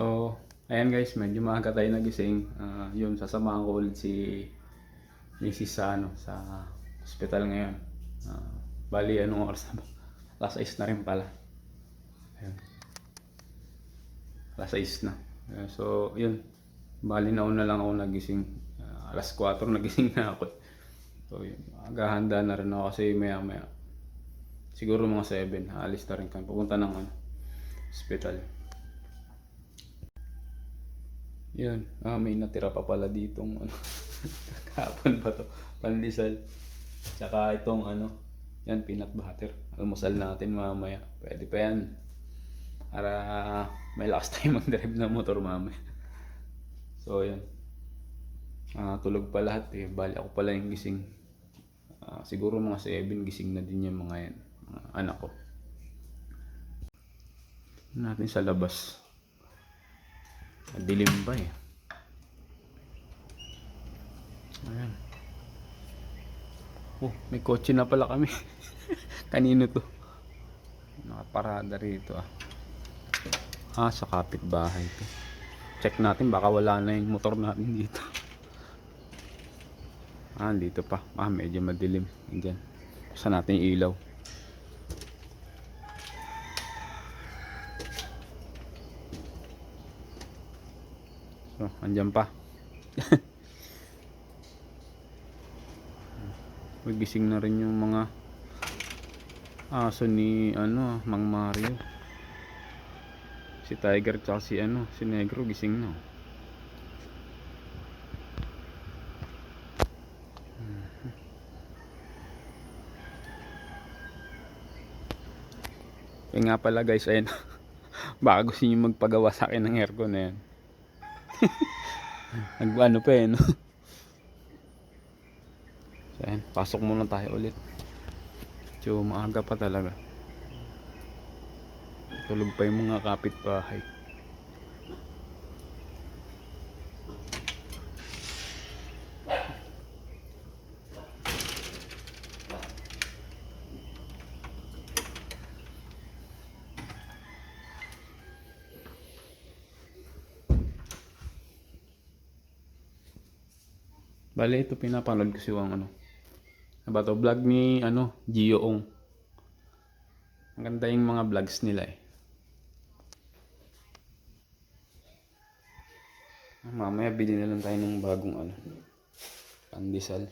So, ayan guys, medyo maaga tayo nagising. Yun, sasamahan ko ulit si Mrs. sa, sa hospital ngayon. Ah, Bali, anong oras na ba? Alas 6 na rin pala. Ayun, alas 6 na. So, yun. Bali, nauna lang ako nagising. Alas 4 nagising na ako. So, yun. Maghahanda na rin ako kasi maya-maya. Siguro mga 7. Aalis na rin kami. Pupunta ng hospital. Yun, may natira pa pala ditong kahapon pa to, pandesal. Tsaka itong yan peanut butter. Almusal natin mamaya. Pwede pa yan. Para may lakas tayo mag-drive ng motor mamaya. So yun. Tulog pa lahat eh. Bali ako pala yung gising. Siguro mga 7 gising na din yung mga yan. Mga anak ko. Natin sa labas. Dilim pa eh. Ayan. May kotse na pala kami. Kanino to? Nakaparada rito sa kapitbahay to. Check natin baka wala na yung motor natin dito. Dito pa. Medyo madilim. Diyan. Saan natin yung ilaw? So, andyan pa. Magising na rin yung mga aso ni Mang Mario. Si Tiger at si Negro gising na. Kaya nga pala guys, ayun. Baka gusto niyo magpagawa sa akin ng aircon na yan. Nag pa no? So, ayan, pasok muna tayo ulit. So maaga pa talaga. Tulog pa yung mga kapitbahay. Bale, ito pinapanood ko si Wang vlog ni Gio Ong. Ang ganda yung mga vlogs nila eh. Mamaya bili na lang tayo ng bagong pandesal.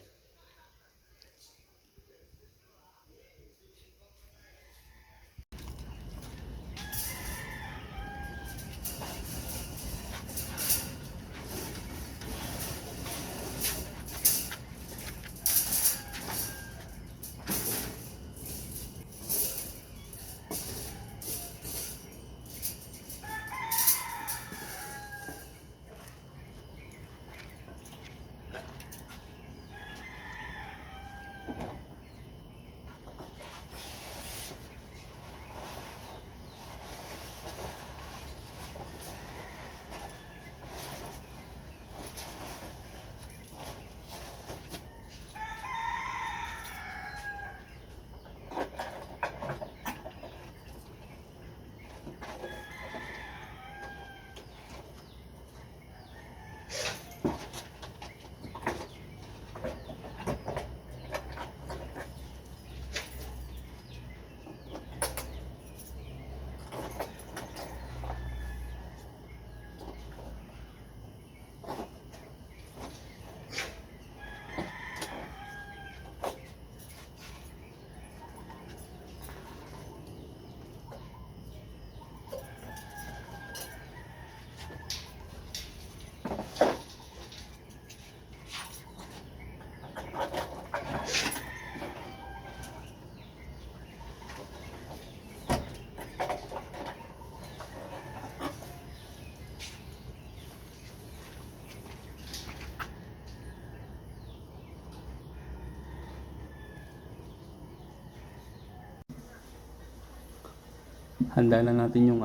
Handa na natin yung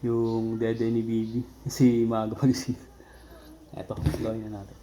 yung dede ni Bibi. Si maaga magising. Eto, gawin na natin.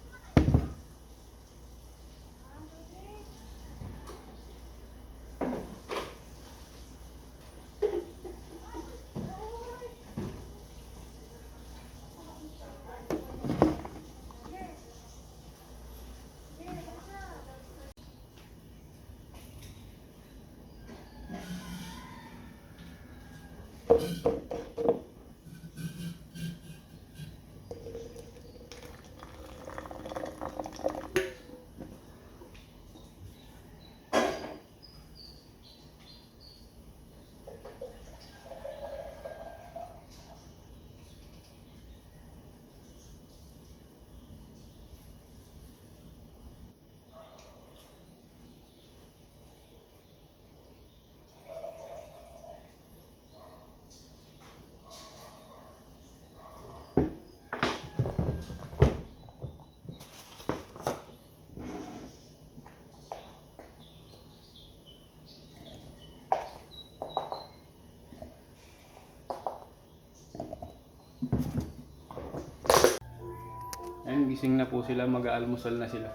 Gising na po sila, mag-aalmusal na sila.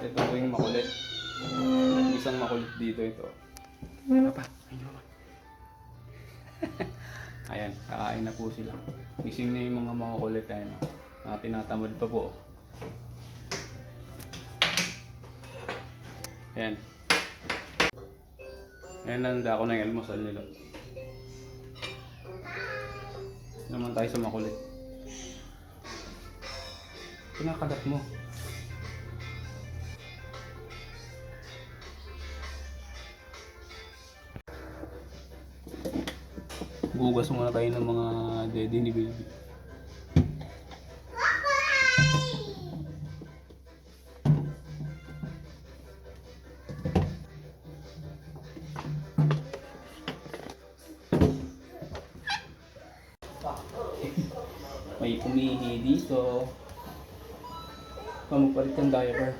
Ito po yung makulit. Isang makulit dito ito. Papa, ayun. Ayan, kakain na po sila. Gising na yung mga makukulit. Ayan, tinatamad pa po. Ayan. Ayan, nanda ako na yung almusal nila. Naman tayo sa makulit. Pinakalat mo. Gugas muna tayo ng mga daddy ni baby. May umihi dito. Magpalit ng diaper.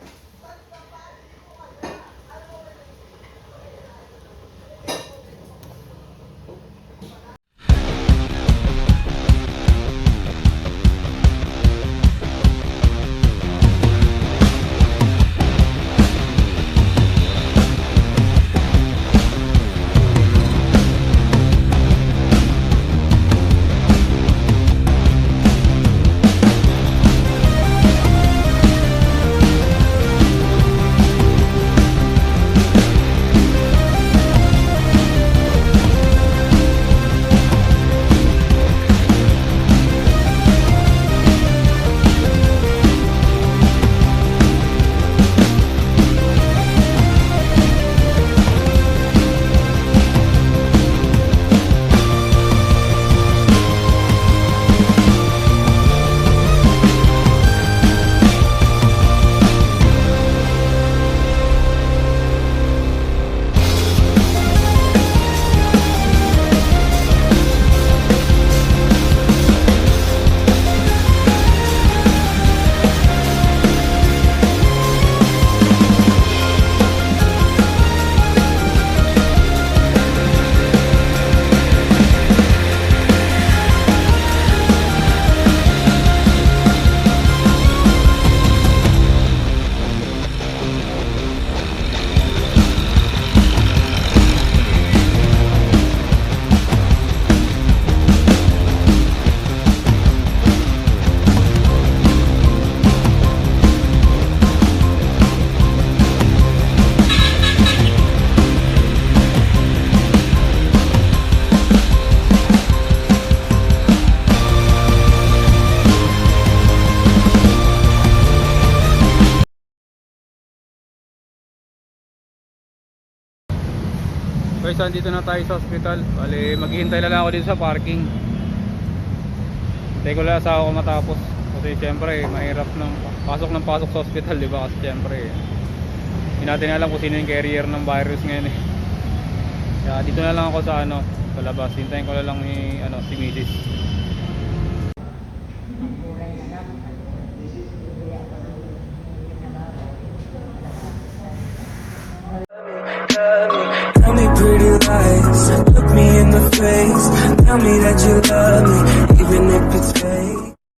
Guys, andito na tayo sa hospital. Bali, maghihintay na lang ako dito sa parking. Hintay ko lang sa ako matapos. Kasi syempre, mahirap ng pasok sa hospital, di ba? Kasi syempre, hindi natin alam kung sino yung carrier ng virus ngayon eh. Kaya dito na lang ako sa sa labas. Hintayin ko na lang si Mrs. Tell me pretty lies, look me in the face. Tell me that you love me, even if it's